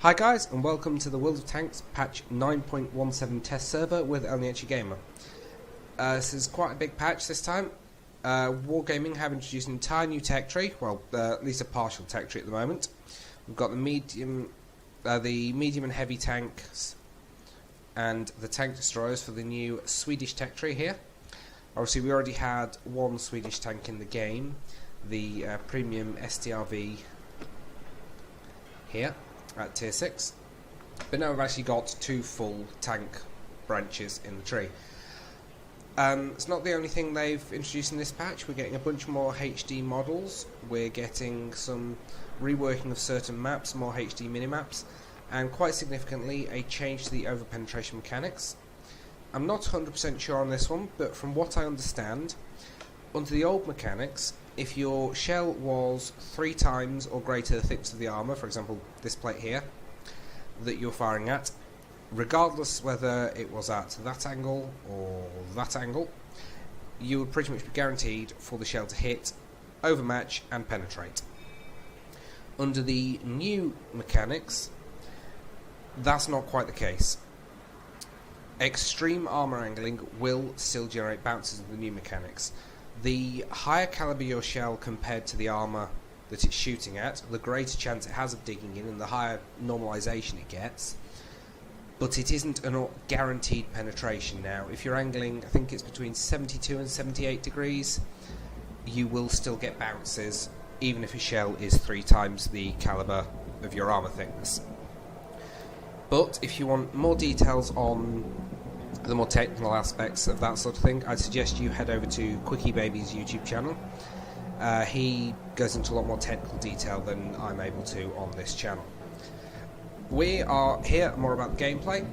Hi guys, and welcome to the World of Tanks patch 9.17 test server with Only Gamer. This is quite a big patch this time. Wargaming have introduced an entire new tech tree, well, at least a partial tech tree at the moment. We've got the medium and heavy tanks and the tank destroyers for the new Swedish tech tree here. Obviously we already had one Swedish tank in the game, the premium STRV here at tier 6, but now we've actually got two full tank branches in the tree. It's not the only thing they've introduced in this patch. We're getting a bunch more HD models, we're getting some reworking of certain maps, more HD minimaps, and quite significantly a change to the over-penetration mechanics. I'm not 100% sure on this one, but from what I understand, under the old mechanics, if your shell was 3 times or greater the thickness of the armour, for example this plate here, that you're firing at, regardless whether it was at that angle or that angle, you would pretty much be guaranteed for the shell to hit, overmatch and penetrate. Under the new mechanics, that's not quite the case. Extreme armour angling will still generate bounces in the new mechanics. The higher caliber your shell compared to the armour that it's shooting at, the greater chance it has of digging in and the higher normalisation it gets. But it isn't a guaranteed penetration now. If you're angling, I think it's between 72 and 78 degrees, you will still get bounces, even if your shell is 3 times the caliber of your armour thickness. But if you want more details on the more technical aspects of that sort of thing, I'd suggest you head over to Quickie Baby's YouTube channel. He goes into a lot more technical detail than I'm able to on this channel. We are here more about the gameplay.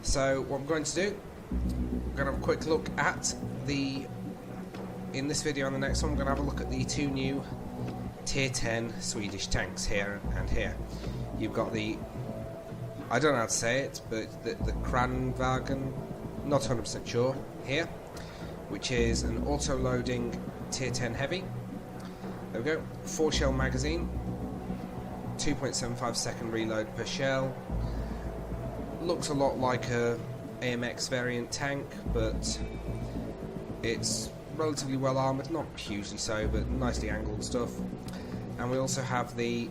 So what I'm going to do, I'm going to have a quick look at in this video and the next one, I'm going to have a look at the 2 new tier 10 Swedish tanks here and here. You've got the, I don't know how to say it, but the Kranvagen, not 100% sure, here, which is an auto-loading tier 10 heavy. There we go, 4 shell magazine, 2.75 second reload per shell. Looks a lot like a AMX variant tank, but it's relatively well armoured, not hugely so, but nicely angled stuff. And we also have the,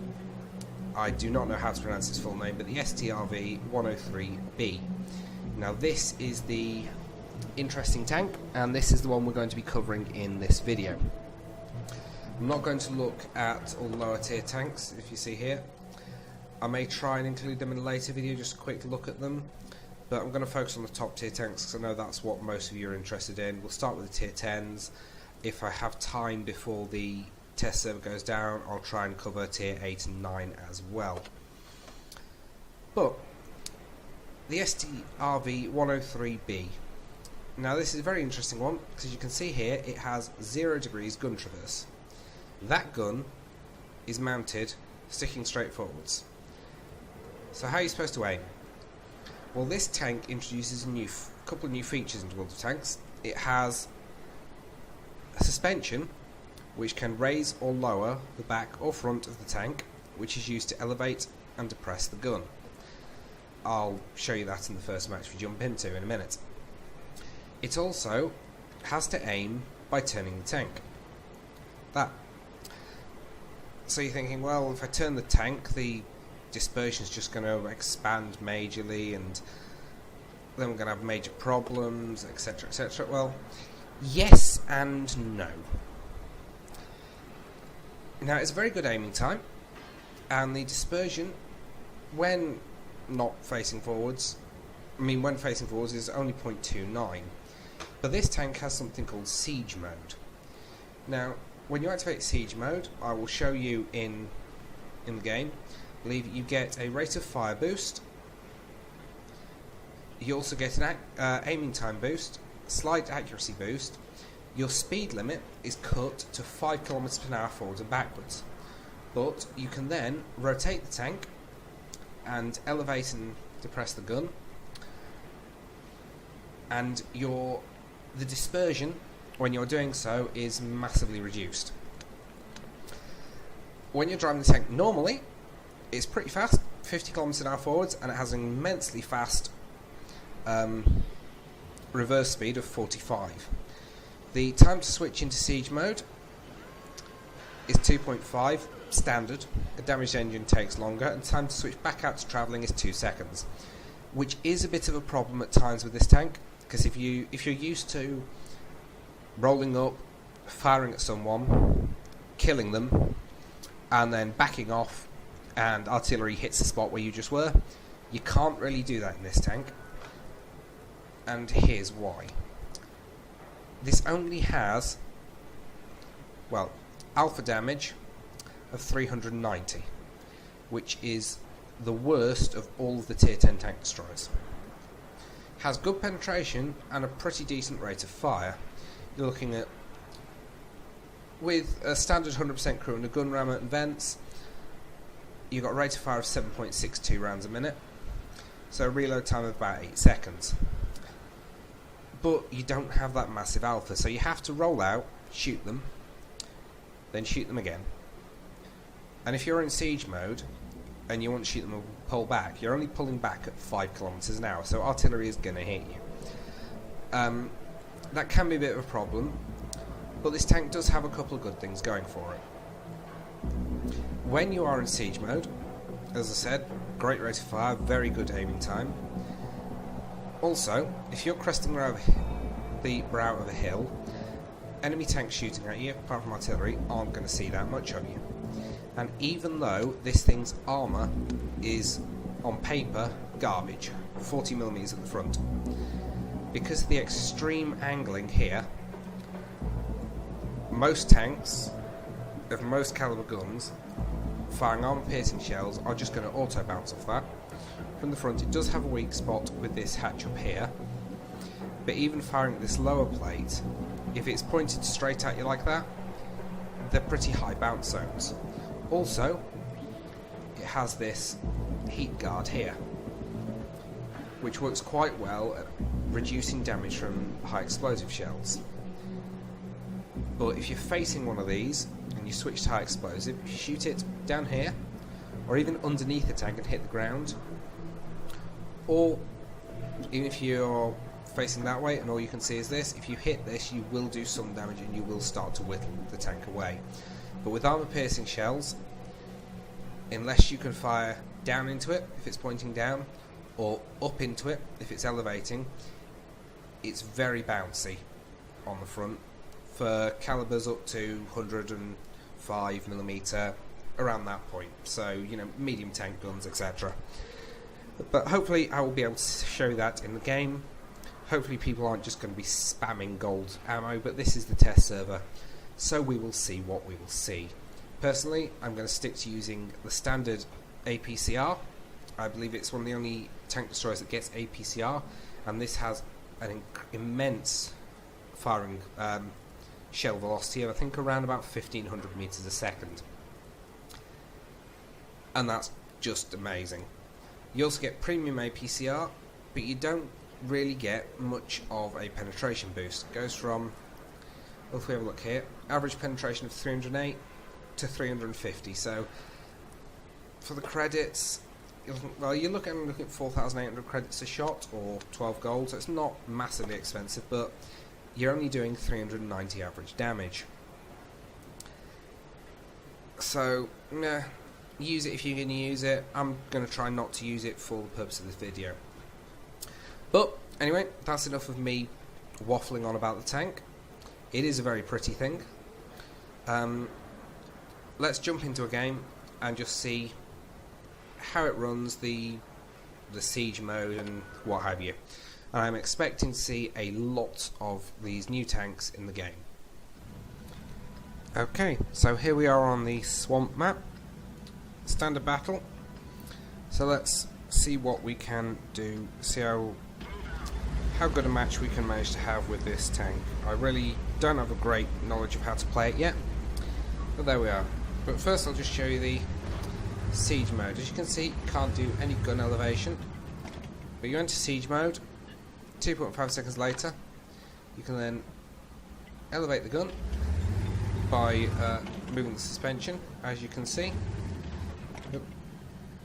I do not know how to pronounce its full name, but the STRV103b. Now this is the interesting tank, and this is the one we're going to be covering in this video. I'm not going to look at all the lower tier tanks, if you see here. I may try and include them in a later video, just a quick look at them, but I'm going to focus on the top tier tanks because I know that's what most of you are interested in. We'll start with the tier 10s. If I have time before the test server goes down, I'll try and cover tier 8 and 9 as well. But the STRV103b. Now this is a very interesting one because you can see here it has 0 degrees gun traverse. That gun is mounted sticking straight forwards. So how are you supposed to aim? Well, this tank introduces a couple of new features into World of Tanks. It has a suspension which can raise or lower the back or front of the tank, which is used to elevate and depress the gun. I'll show you that in the first match we jump into in a minute. It also has to aim by turning the tank. So you're thinking, well, if I turn the tank, the dispersion is just going to expand majorly and then we're going to have major problems, etc, etc. Well, yes and no. Now it's a very good aiming time, and the dispersion when not facing forwards, when facing forwards is only 0.29, but this tank has something called siege mode. Now when you activate siege mode, I will show you in the game, I believe you get a rate of fire boost, you also get an aiming time boost, slight accuracy boost. Your speed limit is cut to 5 km/h forwards and backwards, but you can then rotate the tank and elevate and depress the gun, and the dispersion when you're doing so is massively reduced. When you're driving the tank normally, it's pretty fast, 50 kilometers an hour forwards, and it has an immensely fast reverse speed of 45. The time to switch into siege mode is 2.5 standard. A damaged engine takes longer, and time to switch back out to travelling is 2 seconds, which is a bit of a problem at times with this tank, because if you're used to rolling up, firing at someone, killing them, and then backing off, and artillery hits the spot where you just were, you can't really do that in this tank. And here's why. This only has, well, alpha damage of 390, which is the worst of all of the tier 10 tank destroyers. Has good penetration and a pretty decent rate of fire. You're looking at, with a standard 100% crew and a gun rammer and vents, you've got a rate of fire of 7.62 rounds a minute, so a reload time of about 8 seconds. But you don't have that massive alpha, so you have to roll out, shoot them, then shoot them again. And if you're in siege mode and you want to shoot them and pull back, you're only pulling back at 5 kilometers an hour, so artillery is going to hit you. That can be a bit of a problem, but this tank does have a couple of good things going for it. When you are in siege mode, as I said, great rate of fire, very good aiming time. Also, if you're cresting the brow of a hill, enemy tanks shooting at you, apart from artillery, aren't going to see that much of you. And even though this thing's armour is, on paper, garbage, 40mm at the front, because of the extreme angling here, most tanks of most caliber guns firing armour-piercing shells are just going to auto-bounce off that. From the front, it does have a weak spot with this hatch up here, but even firing at this lower plate, if it's pointed straight at you like that, they're pretty high bounce zones. Also, it has this heat guard here, which works quite well at reducing damage from high explosive shells. But if you're facing one of these and you switch to high explosive, if you shoot it down here, or even underneath the tank and hit the ground, or even if you're facing that way and all you can see is this, if you hit this you will do some damage and you will start to whittle the tank away. But with armour piercing shells, unless you can fire down into it if it's pointing down, or up into it if it's elevating, it's very bouncy on the front for calibers up to 105mm, around that point, so you know, medium tank guns, etc. But hopefully I will be able to show that in the game. Hopefully people aren't just going to be spamming gold ammo, but this is the test server, so we will see what we will see. Personally, I'm going to stick to using the standard APCR. I believe it's one of the only tank destroyers that gets APCR, and this has an immense firing shell velocity of, I think, around about 1500 meters a second. And that's just amazing. You also get premium APCR, but you don't really get much of a penetration boost. It goes from, well, if we have a look here, average penetration of 308 to 350. So for the credits, you're looking at 4,800 credits a shot, or 12 gold, so it's not massively expensive, but you're only doing 390 average damage. So, nah, use it if you're going to use it. I'm going to try not to use it for the purpose of this video. But anyway, that's enough of me waffling on about the tank. It is a very pretty thing. Let's jump into a game and just see how it runs, the siege mode and what have you. And I'm expecting to see a lot of these new tanks in the game. Okay, so here we are on the swamp map, standard battle. So let's see what we can do, see how good a match we can manage to have with this tank. I really don't have a great knowledge of how to play it yet, but there we are. But first I'll just show you the siege mode. As you can see, you can't do any gun elevation, but you enter siege mode. 2.5 seconds later, you can then elevate the gun by moving the suspension, as you can see.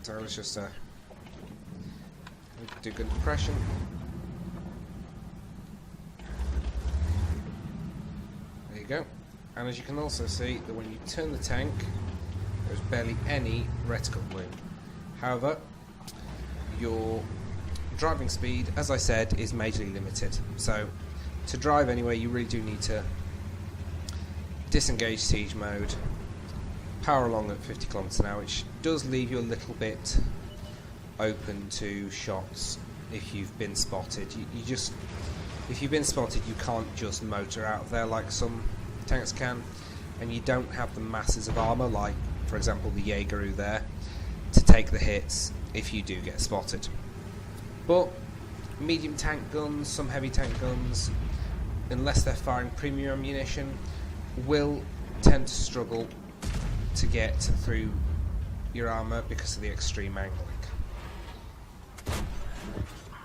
So let's just do good depression. There you go. And as you can also see, that when you turn the tank, there's barely any reticle bloom. However, your driving speed, as I said, is majorly limited. So to drive anywhere, you really do need to disengage siege mode, power along at 50 km an hour, which does leave you a little bit open to shots if you've been spotted. If you've been spotted, you can't just motor out of there like some tanks can, and you don't have the masses of armour, like for example the Jaegeru there, to take the hits if you do get spotted. But medium tank guns, some heavy tank guns, unless they're firing premium ammunition, will tend to struggle to get through your armour because of the extreme angling.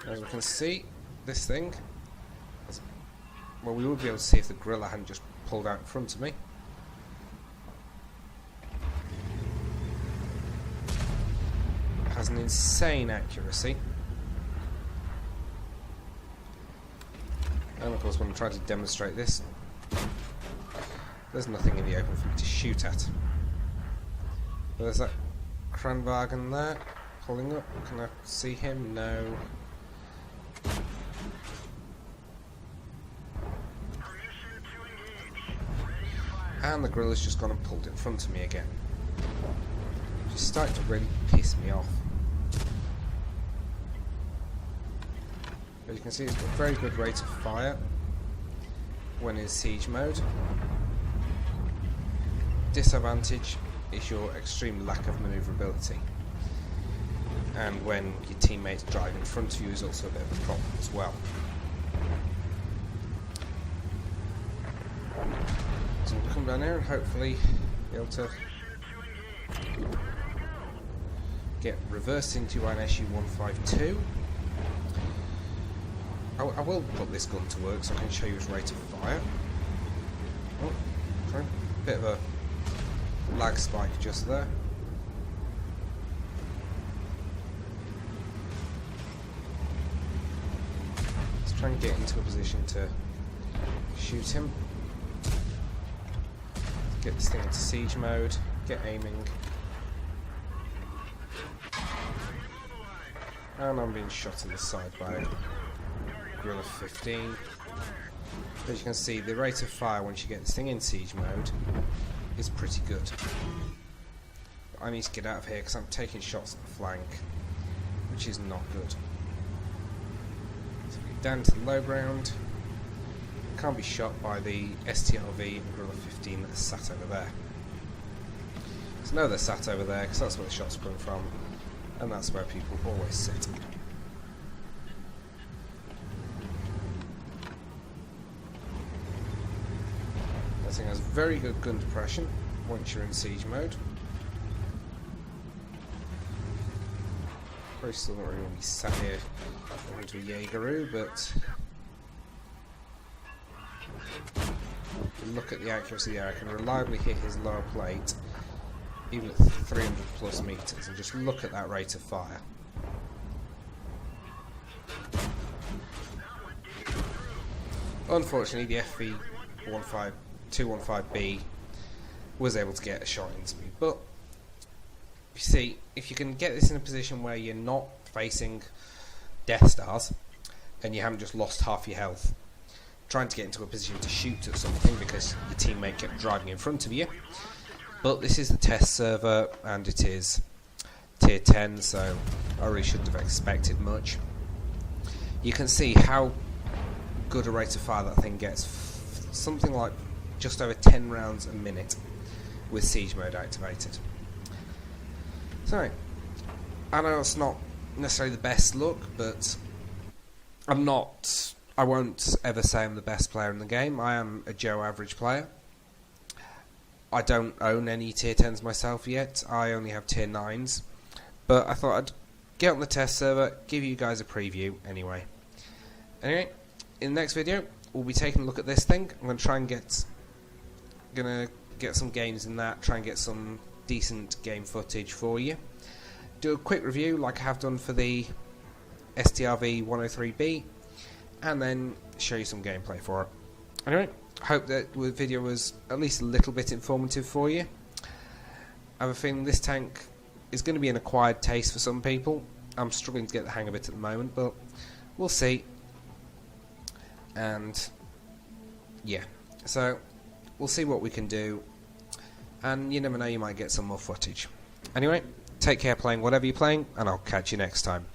As we can see, this thing, well, we would be able to see if the gorilla hadn't just pulled out in front of me. It has an insane accuracy. And of course, when I'm trying to demonstrate this, there's nothing in the open for me to shoot at. There's that Kranwagen there, pulling up. Can I see him? No. And the gorilla's just gone and pulled in front of me again. Which is starting to really piss me off. As you can see, it's got a very good rate of fire when in siege mode. Disadvantage is your extreme lack of manoeuvrability. And when your teammates drive in front of you is also a bit of a problem as well. So we'll come down here and hopefully be able to get reversed into an SU-152. I will put this gun to work so I can show you its rate of fire. Oh, sorry. Bit of a lag spike just there. Let's try and get into a position to shoot him. Get this thing into siege mode, get aiming. And I'm being shot in the side by Gorilla 15. As you can see, the rate of fire once you get this thing in siege mode is pretty good. But I need to get out of here because I'm taking shots at the flank, which is not good. So we get down to the low ground. Can't be shot by the STRV and Gorilla 15 that are sat over there. So no, they're sat over there because that's where the shots are coming from, and that's where people always sit. This thing has very good gun depression once you're in siege mode. Probably still not really want to be sat here into a Jaegeru, but look at the accuracy there. I can reliably hit his lower plate even at 300 plus meters, and just look at that rate of fire. Unfortunately, the STRV103b was able to get a shot into me, but you see, if you can get this in a position where you're not facing Death Stars and you haven't just lost half your health trying to get into a position to shoot at something because your teammate kept driving in front of you. But this is the test server and it is tier 10, so I really shouldn't have expected much. You can see how good a rate of fire that thing gets, something like just over 10 rounds a minute with siege mode activated. So I know it's not necessarily the best look, but I won't ever say I'm the best player in the game. I am a Joe average player. I don't own any tier 10s myself yet. I only have tier 9s. But I thought I'd get on the test server, give you guys a preview anyway. Anyway, in the next video, we'll be taking a look at this thing. I'm going to try and get some games in that, try and get some decent game footage for you. do a quick review like I have done for the STRV103b, and then show you some gameplay for it. Anyway, hope that the video was at least a little bit informative for you. I have a feeling this tank is going to be an acquired taste for some people. I'm struggling to get the hang of it at the moment, but we'll see. And yeah, so we'll see what we can do, and you never know, you might get some more footage. Anyway, take care playing whatever you're playing, and I'll catch you next time.